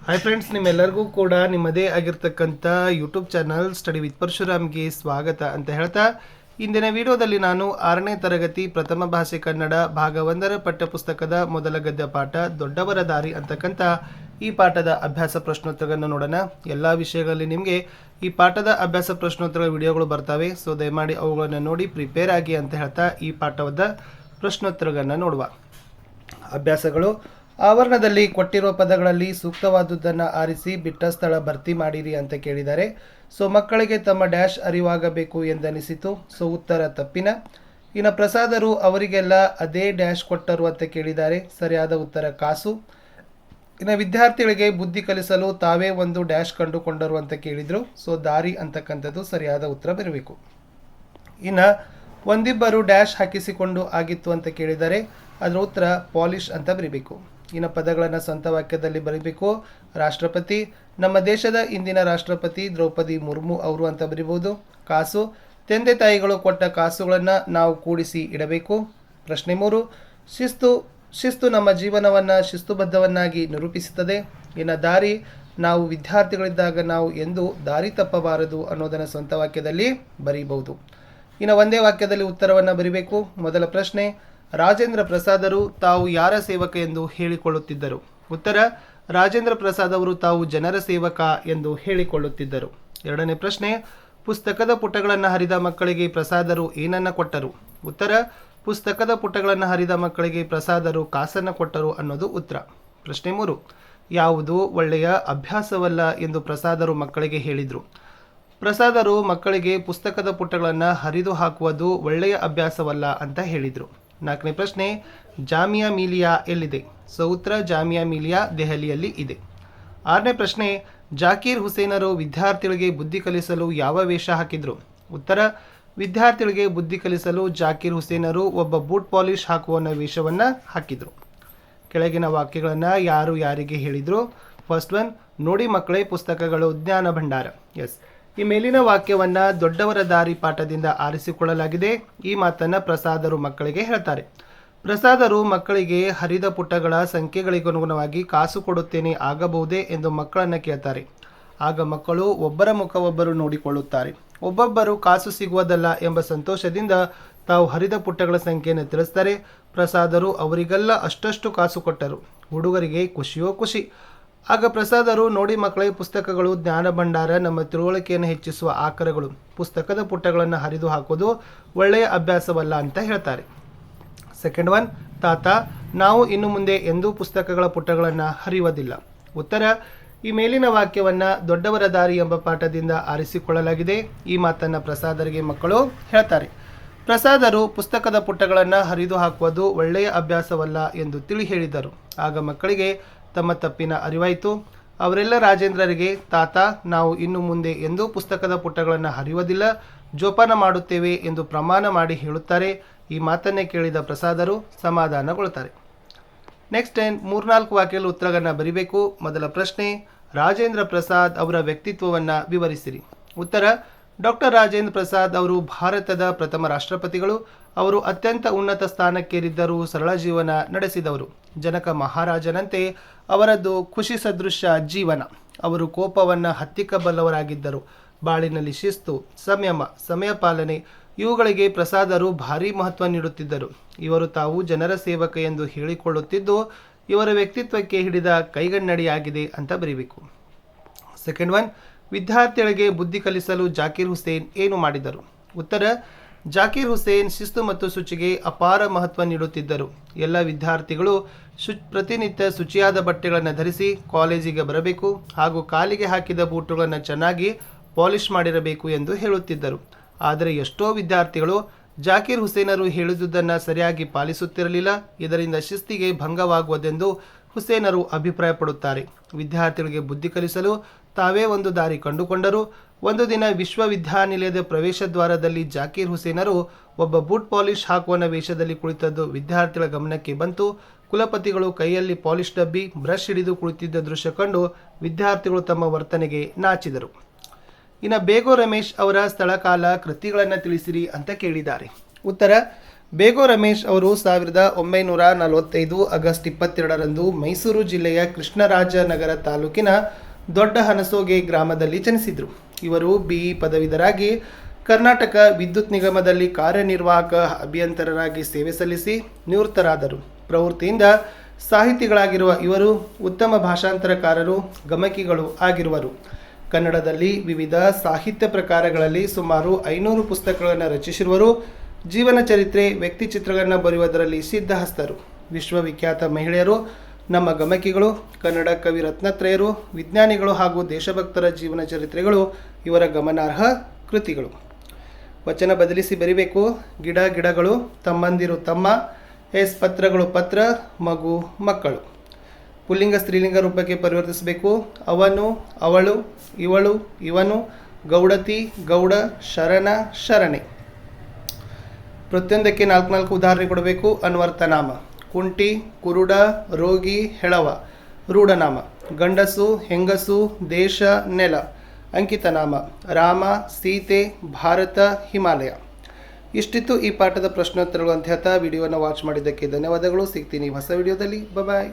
Hi friends, ನಿಮ್ಮೆಲ್ಲರಿಗೂ ಕೂಡ ನಿಮ್ಮದೇ ಆಗಿರ್ತಕ್ಕಂಥ ಯೂಟ್ಯೂಬ್ ಚಾನಲ್ ಸ್ಟಡಿ ವಿತ್ ಪರಶುರಾಮ್ಗೆ ಸ್ವಾಗತ ಅಂತ ಹೇಳ್ತಾ, ಇಂದಿನ ವಿಡಿಯೋದಲ್ಲಿ ನಾನು 6ನೇ ತರಗತಿ ಪ್ರಥಮ ಭಾಷೆ ಕನ್ನಡ ಭಾಗ 1ರ ಪಠ್ಯಪುಸ್ತಕದ ಮೊದಲ ಗದ್ಯ ಪಾಠ ದೊಡ್ಡವರ ದಾರಿ ಅಂತಕ್ಕಂಥ ಈ ಪಾಠದ ಅಭ್ಯಾಸ ಪ್ರಶ್ನೋತ್ತರಗಳನ್ನು ನೋಡೋಣ. ಎಲ್ಲ ವಿಷಯಗಳಲ್ಲಿ ನಿಮಗೆ ಈ ಪಾಠದ ಅಭ್ಯಾಸ ಪ್ರಶ್ನೋತ್ತರಗಳ ವಿಡಿಯೋಗಳು ಬರ್ತವೆ. ಸೊ ದಯಮಾಡಿ ಅವುಗಳನ್ನು ನೋಡಿ ಪ್ರಿಪೇರ್ ಆಗಿ ಅಂತ ಹೇಳ್ತಾ ಈ ಪಾಠದ ಪ್ರಶ್ನೋತ್ತರಗಳನ್ನು ನೋಡುವ. ಅಭ್ಯಾಸಗಳು: ಆವರಣದಲ್ಲಿ ಕೊಟ್ಟಿರುವ ಪದಗಳಲ್ಲಿ ಸೂಕ್ತವಾದುದನ್ನು ಆರಿಸಿ ಬಿಟ್ಟ ಸ್ಥಳ ಭರ್ತಿ ಮಾಡಿರಿ ಅಂತ ಕೇಳಿದ್ದಾರೆ. ಸೊ ಮಕ್ಕಳಿಗೆ ತಮ್ಮ ಡ್ಯಾಶ್ ಅರಿವಾಗಬೇಕು ಎಂದನಿಸಿತು. ಸೊ ಉತ್ತರ ತಪ್ಪಿನ. ಇನ್ನು ಪ್ರಸಾದರು ಅವರಿಗೆಲ್ಲ ಅದೇ ಡ್ಯಾಶ್ ಕೊಟ್ಟರು ಅಂತ ಕೇಳಿದ್ದಾರೆ. ಸರಿಯಾದ ಉತ್ತರ ಕಾಸು. ಇನ್ನು ವಿದ್ಯಾರ್ಥಿಗಳಿಗೆ ಬುದ್ಧಿ ಕಲಿಸಲು ತಾವೇ ಒಂದು ಡ್ಯಾಶ್ ಕಂಡುಕೊಂಡರು ಅಂತ ಕೇಳಿದರು. ಸೊ ದಾರಿ ಅಂತಕ್ಕಂಥದ್ದು ಸರಿಯಾದ ಉತ್ತರ ಬರಬೇಕು. ಇನ್ನು ಒಂದಿಬ್ಬರು ಡ್ಯಾಶ್ ಹಾಕಿಸಿಕೊಂಡು ಆಗಿತ್ತು ಅಂತ ಕೇಳಿದರೆ ಅದರ ಉತ್ತರ ಪಾಲಿಶ್ ಅಂತ ಬರೀಬೇಕು. ಇನ್ನು ಪದಗಳನ್ನು ಸ್ವಂತ ವಾಕ್ಯದಲ್ಲಿ ಬರೀಬೇಕು. ರಾಷ್ಟ್ರಪತಿ, ನಮ್ಮ ದೇಶದ ಇಂದಿನ ರಾಷ್ಟ್ರಪತಿ ದ್ರೌಪದಿ ಮುರ್ಮು ಅವರು ಅಂತ ಬರೀಬಹುದು. ಕಾಸು, ತಂದೆ ತಾಯಿಗಳು ಕೊಟ್ಟ ಕಾಸುಗಳನ್ನು ನಾವು ಕೂಡಿಸಿ ಇಡಬೇಕು. ಪ್ರಶ್ನೆ 3, ಶಿಸ್ತು ನಮ್ಮ ಜೀವನವನ್ನು ಶಿಸ್ತುಬದ್ಧವನ್ನಾಗಿ ನಿರೂಪಿಸುತ್ತದೆ. ಇನ್ನು ದಾರಿ, ನಾವು ವಿದ್ಯಾರ್ಥಿಗಳಿದ್ದಾಗ ನಾವು ಎಂದು ದಾರಿ ತಪ್ಪಬಾರದು ಅನ್ನೋದನ್ನು ಸ್ವಂತ ವಾಕ್ಯದಲ್ಲಿ ಬರೀಬಹುದು. ಇನ್ನು ಒಂದೇ ವಾಕ್ಯದಲ್ಲಿ ಉತ್ತರವನ್ನು ಬರೀಬೇಕು. ಮೊದಲ ಪ್ರಶ್ನೆ, ರಾಜೇಂದ್ರ ಪ್ರಸಾದರು ತಾವು ಯಾರ ಸೇವಕ ಎಂದು ಹೇಳಿಕೊಳ್ಳುತ್ತಿದ್ದರು? ಉತ್ತರ, ರಾಜೇಂದ್ರ ಪ್ರಸಾದ್ ಅವರು ತಾವು ಜನರ ಸೇವಕ ಎಂದು ಹೇಳಿಕೊಳ್ಳುತ್ತಿದ್ದರು. ಎರಡನೇ ಪ್ರಶ್ನೆ, ಪುಸ್ತಕದ ಪುಟಗಳನ್ನು ಹರಿದ ಮಕ್ಕಳಿಗೆ ಪ್ರಸಾದರು ಏನನ್ನ ಕೊಟ್ಟರು? ಉತ್ತರ, ಪುಸ್ತಕದ ಪುಟಗಳನ್ನು ಹರಿದ ಮಕ್ಕಳಿಗೆ ಪ್ರಸಾದರು ಕಾಸನ್ನು ಕೊಟ್ಟರು ಅನ್ನೋದು ಉತ್ತರ. ಪ್ರಶ್ನೆ 3, ಯಾವುದು ಒಳ್ಳೆಯ ಅಭ್ಯಾಸವಲ್ಲ ಎಂದು ಪ್ರಸಾದರು ಮಕ್ಕಳಿಗೆ ಹೇಳಿದರು? ಪ್ರಸಾದರು ಮಕ್ಕಳಿಗೆ ಪುಸ್ತಕದ ಪುಟಗಳನ್ನು ಹರಿದು ಹಾಕುವುದು ಒಳ್ಳೆಯ ಅಭ್ಯಾಸವಲ್ಲ ಅಂತ ಹೇಳಿದರು. ನಾಲ್ಕನೇ ಪ್ರಶ್ನೆ, ಜಾಮಿಯಾ ಮಿಲಿಯಾ ಎಲ್ಲಿದೆ? ಸೊ ಉತ್ತರ, ಜಾಮಿಯಾ ಮಿಲಿಯಾ ದೆಹಲಿಯಲ್ಲಿ ಇದೆ. ಆರನೇ ಪ್ರಶ್ನೆ, ಜಾಕೀರ್ ಹುಸೇನರು ವಿದ್ಯಾರ್ಥಿಗಳಿಗೆ ಬುದ್ಧಿ ಕಲಿಸಲು ಯಾವ ವೇಷ ಹಾಕಿದರು? ಉತ್ತರ, ವಿದ್ಯಾರ್ಥಿಗಳಿಗೆ ಬುದ್ಧಿ ಕಲಿಸಲು ಜಾಕೀರ್ ಹುಸೇನರು ಒಬ್ಬ ಬೂಟ್ ಪಾಲಿಶ್ ಹಾಕುವ ವೇಷವನ್ನು ಹಾಕಿದರು. ಕೆಳಗಿನ ವಾಕ್ಯಗಳನ್ನು ಯಾರು ಯಾರಿಗೆ ಹೇಳಿದರು? ಫಸ್ಟ್ ಒನ್, ನೋಡಿ ಮಕ್ಕಳೇ ಪುಸ್ತಕಗಳು ಜ್ಞಾನ ಭಂಡಾರ. ಎಸ್, ಈ ಮೇಲಿನ ವಾಕ್ಯವನ್ನು ದೊಡ್ಡವರ ದಾರಿ ಪಾಠದಿಂದ ಆರಿಸಿಕೊಳ್ಳಲಾಗಿದೆ. ಈ ಮಾತನ್ನು ಪ್ರಸಾದರು ಮಕ್ಕಳಿಗೆ ಹೇಳ್ತಾರೆ. ಪ್ರಸಾದರು ಮಕ್ಕಳಿಗೆ ಹರಿದ ಪುಟಗಳ ಸಂಖ್ಯೆಗಳಿಗನುಗುಣವಾಗಿ ಕಾಸು ಕೊಡುತ್ತೇನೆ ಆಗಬಹುದೇ ಎಂದು ಮಕ್ಕಳನ್ನು ಕೇಳ್ತಾರೆ. ಆಗ ಮಕ್ಕಳು ಒಬ್ಬರ ಮುಖ ಒಬ್ಬರು ನೋಡಿಕೊಳ್ಳುತ್ತಾರೆ. ಒಬ್ಬೊಬ್ಬರು ಕಾಸು ಸಿಗುವುದಲ್ಲ ಎಂಬ ಸಂತೋಷದಿಂದ ತಾವು ಹರಿದ ಪುಟಗಳ ಸಂಖ್ಯೆಯನ್ನು ತಿಳಿಸ್ತಾರೆ. ಪ್ರಸಾದರು ಅವರಿಗೆಲ್ಲ ಅಷ್ಟಷ್ಟು ಕಾಸು ಕೊಟ್ಟರು. ಹುಡುಗರಿಗೆ ಖುಷಿಯೋ ಖುಷಿ. ಆಗ ಪ್ರಸಾದರು, ನೋಡಿ ಮಕ್ಕಳೇ ಪುಸ್ತಕಗಳು ಜ್ಞಾನ ಭಂಡಾರ, ನಮ್ಮ ತಿಳುವಳಿಕೆಯನ್ನು ಹೆಚ್ಚಿಸುವ ಆಕರಗಳು. ಪುಸ್ತಕದ ಪುಟಗಳನ್ನು ಹರಿದು ಹಾಕೋದು ಒಳ್ಳೆಯ ಅಭ್ಯಾಸವಲ್ಲ ಅಂತ ಹೇಳ್ತಾರೆ. ಸೆಕೆಂಡ್ ಒನ್, ತಾತ, ನಾವು ಇನ್ನು ಮುಂದೆ ಎಂದೂ ಪುಸ್ತಕಗಳ ಪುಟಗಳನ್ನು ಹರಿಯುವುದಿಲ್ಲ. ಉತ್ತರ, ಈ ಮೇಲಿನ ವಾಕ್ಯವನ್ನು ದೊಡ್ಡವರ ದಾರಿ ಎಂಬ ಪಾಠದಿಂದ ಆರಿಸಿಕೊಳ್ಳಲಾಗಿದೆ. ಈ ಮಾತನ್ನು ಪ್ರಸಾದರಿಗೆ ಮಕ್ಕಳು ಹೇಳ್ತಾರೆ. ಪ್ರಸಾದರು ಪುಸ್ತಕದ ಪುಟಗಳನ್ನು ಹರಿದು ಹಾಕುವುದು ಒಳ್ಳೆಯ ಅಭ್ಯಾಸವಲ್ಲ ಎಂದು ತಿಳಿ ಹೇಳಿದರು. ಆಗ ಮಕ್ಕಳಿಗೆ ತಮ್ಮ ತಪ್ಪಿನ ಅರಿವಾಯಿತು. ಅವರೆಲ್ಲ ರಾಜೇಂದ್ರರಿಗೆ, ತಾತ, ನಾವು ಇನ್ನು ಮುಂದೆ ಎಂದೂ ಪುಸ್ತಕದ ಪುಟಗಳನ್ನು ಹರಿಯುವುದಿಲ್ಲ, ಜೋಪಾನ ಮಾಡುತ್ತೇವೆ ಎಂದು ಪ್ರಮಾಣ ಮಾಡಿ ಹೇಳುತ್ತಾರೆ. ಈ ಮಾತನ್ನೇ ಕೇಳಿದ ಪ್ರಸಾದರು ಸಮಾಧಾನಗೊಳ್ಳುತ್ತಾರೆ. ನೆಕ್ಸ್ಟ್ 3-4 ವಾಕ್ಯದಲ್ಲಿ ಉತ್ತರಗಳನ್ನು ಬರೀಬೇಕು. ಮೊದಲ ಪ್ರಶ್ನೆ, ರಾಜೇಂದ್ರ ಪ್ರಸಾದ್ ಅವರ ವ್ಯಕ್ತಿತ್ವವನ್ನು ವಿವರಿಸಿರಿ. ಉತ್ತರ, ಡಾಕ್ಟರ್ ರಾಜೇಂದ್ರ ಪ್ರಸಾದ್ ಅವರು ಭಾರತದ ಪ್ರಥಮ ರಾಷ್ಟ್ರಪತಿಗಳು. ಅವರು ಅತ್ಯಂತ ಉನ್ನತ ಸ್ಥಾನಕ್ಕೇರಿದ್ದರು, ಸರಳ ಜೀವನ ನಡೆಸಿದವರು. ಜನಕ ಮಹಾರಾಜನಂತೆ ಅವರದ್ದು ಖುಷಿ ಸದೃಶ ಜೀವನ. ಅವರು ಕೋಪವನ್ನು ಹತ್ತಿಕ್ಕಬಲ್ಲವರಾಗಿದ್ದರು. ಬಾಳಿನಲ್ಲಿ ಶಿಸ್ತು, ಸಂಯಮ, ಸಮಯ ಪಾಲನೆ ಇವುಗಳಿಗೆ ಪ್ರಸಾದರು ಭಾರೀ ಮಹತ್ವ ನೀಡುತ್ತಿದ್ದರು. ಇವರು ತಾವು ಜನರ ಸೇವಕ ಎಂದು ಹೇಳಿಕೊಳ್ಳುತ್ತಿದ್ದು ಇವರ ವ್ಯಕ್ತಿತ್ವಕ್ಕೆ ಹಿಡಿದ ಕೈಗನ್ನಡಿಯಾಗಿದೆ ಅಂತ ಬರೀಬೇಕು. ಸೆಕೆಂಡ್ ಒನ್, ವಿದ್ಯಾರ್ಥಿಗಳಿಗೆ ಬುದ್ಧಿ ಕಲಿಸಲು ಜಾಕೀರ್ ಹುಸೇನ್ ಏನು ಮಾಡಿದರು? ಉತ್ತರ, ಜಾಕೀರ್ ಹುಸೇನ್ ಶಿಸ್ತು ಮತ್ತು ಶುಚಿಗೆ ಅಪಾರ ಮಹತ್ವ ನೀಡುತ್ತಿದ್ದರು. ಎಲ್ಲ ವಿದ್ಯಾರ್ಥಿಗಳು ಪ್ರತಿನಿತ್ಯ ಶುಚಿಯಾದ ಬಟ್ಟೆಗಳನ್ನು ಧರಿಸಿ ಕಾಲೇಜಿಗೆ ಬರಬೇಕು ಹಾಗೂ ಕಾಲಿಗೆ ಹಾಕಿದ ಬೂಟುಗಳನ್ನು ಚೆನ್ನಾಗಿ ಪಾಲಿಶ್ ಮಾಡಿರಬೇಕು ಎಂದು ಹೇಳುತ್ತಿದ್ದರು. ಆದರೆ ಎಷ್ಟೋ ವಿದ್ಯಾರ್ಥಿಗಳು ಜಾಕೀರ್ ಹುಸೇನರು ಹೇಳಿದುದನ್ನು ಸರಿಯಾಗಿ ಪಾಲಿಸುತ್ತಿರಲಿಲ್ಲ. ಇದರಿಂದ ಶಿಸ್ತಿಗೆ ಭಂಗವಾಗುವುದೆಂದು ಹುಸೇನರು ಅಭಿಪ್ರಾಯಪಡುತ್ತಾರೆ. ವಿದ್ಯಾರ್ಥಿಗಳಿಗೆ ಬುದ್ಧಿ ಕಲಿಸಲು ತಾವೇ ಒಂದು ದಾರಿ ಕಂಡುಕೊಂಡರು. ಒಂದು ದಿನ ವಿಶ್ವವಿದ್ಯಾನಿಲಯದ ಪ್ರವೇಶ ದ್ವಾರದಲ್ಲಿ ಜಾಕೀರ್ ಹುಸೇನರು ಒಬ್ಬ ಬೂಟ್ ಪಾಲಿಶ್ ಹಾಕುವ ವೇಷದಲ್ಲಿ ಕುಳಿತದ್ದು ವಿದ್ಯಾರ್ಥಿಗಳ ಗಮನಕ್ಕೆ ಬಂತು. ಕುಲಪತಿಗಳು ಕೈಯಲ್ಲಿ ಪಾಲಿಶ್ ಡಬ್ಬಿ, ಬ್ರಷ್ ಹಿಡಿದು ಕುಳಿತಿದ್ದ ದೃಶ್ಯ ಕಂಡು ವಿದ್ಯಾರ್ಥಿಗಳು ತಮ್ಮ ವರ್ತನೆಗೆ ನಾಚಿದರು. ಇನ್ನು ಬೇಗೋ ರಮೇಶ್ ಅವರ ಸ್ಥಳ ಕಾಲ ಕೃತಿಗಳನ್ನು ತಿಳಿಸಿರಿ ಅಂತ ಕೇಳಿದ್ದಾರೆ. ಉತ್ತರ, ಬೇಗೋ ರಮೇಶ್ ಅವರು 1945 ಆಗಸ್ಟ್ 22ರಂದು ಮೈಸೂರು ಜಿಲ್ಲೆಯ ಕೃಷ್ಣರಾಜನಗರ ತಾಲೂಕಿನ ದೊಡ್ಡ ಹನಸೋಗೆ ಗ್ರಾಮದಲ್ಲಿ ಜನಿಸಿದರು. ಇವರು BE ಪದವೀಧರಾಗಿ ಕರ್ನಾಟಕ ವಿದ್ಯುತ್ ನಿಗಮದಲ್ಲಿ ಕಾರ್ಯನಿರ್ವಾಹಕ ಅಭಿಯಂತರರಾಗಿ ಸೇವೆ ಸಲ್ಲಿಸಿ ನಿವೃತ್ತರಾದರು. ಪ್ರವೃತ್ತಿಯಿಂದ ಸಾಹಿತಿಗಳಾಗಿರುವ ಇವರು ಉತ್ತಮ ಭಾಷಾಂತರಕಾರರು, ಗಮಕಿಗಳು ಆಗಿರುವರು. ಕನ್ನಡದಲ್ಲಿ ವಿವಿಧ ಸಾಹಿತ್ಯ ಪ್ರಕಾರಗಳಲ್ಲಿ ಸುಮಾರು 500 ಪುಸ್ತಕಗಳನ್ನು ರಚಿಸಿರುವರು. ಜೀವನ ಚರಿತ್ರೆ, ವ್ಯಕ್ತಿ ಚಿತ್ರಗಳನ್ನು ಬರೆಯುವುದರಲ್ಲಿ ಸಿದ್ಧಹಸ್ತರು. ವಿಶ್ವವಿಖ್ಯಾತ ಮಹಿಳೆಯರು ನಮ್ಮ ಗಮಕಿಗಳು, ಕನ್ನಡ ಕವಿ ರತ್ನತ್ರಯರು, ವಿಜ್ಞಾನಿಗಳು ಹಾಗೂ ದೇಶಭಕ್ತರ ಜೀವನ ಚರಿತ್ರೆಗಳು ಇವರ ಗಮನಾರ್ಹ ಕೃತಿಗಳು. ವಚನ ಬದಲಿಸಿ ಬರಿಬೇಕು. ಗಿಡ ಗಿಡಗಳು, ತಮ್ಮಂದಿರು ತಮ್ಮ, ಪತ್ರಗಳು ಪತ್ರ, ಮಗು ಮಕ್ಕಳು. ಪುಲ್ಲಿಂಗ ಸ್ತ್ರೀಲಿಂಗ ರೂಪಕ್ಕೆ ಪರಿವರ್ತಿಸಬೇಕು. ಅವನು, ಅವಳು, ಇವಳು, ಇವನು, ಗೌಡತಿ, ಗೌಡ, ಶರಣ, ಶರಣೆ. ಪ್ರತಿಯೊಂದಕ್ಕೆ 4 ಉದಾಹರಣೆ ಕೊಡಬೇಕು. ಅನ್ವರ್ಥನಾಮ: ಕುಂಟಿ, ಕುರುಡ, ರೋಗಿ, ಹೆಳವ. ರೂಢನಾಮ: ಗಂಡಸು, ಹೆಂಗಸು, ದೇಶ, ನೆಲ. ಅಂಕಿತನಾಮ: ರಾಮ, ಸೀತೆ, ಭಾರತ, ಹಿಮಾಲಯ. ಇಷ್ಟಿತ್ತು ಈ ಪಾಠದ ಪ್ರಶ್ನೋತ್ತರಗಳು ಅಂತ ಹೇಳ್ತಾ ವಿಡಿಯೋನ ವಾಚ್ ಮಾಡಿದ್ದಕ್ಕೆ ಧನ್ಯವಾದಗಳು. ಸಿಗ್ತೀನಿ ಹೊಸ ವಿಡಿಯೋದಲ್ಲಿ. ಬಾಯ್.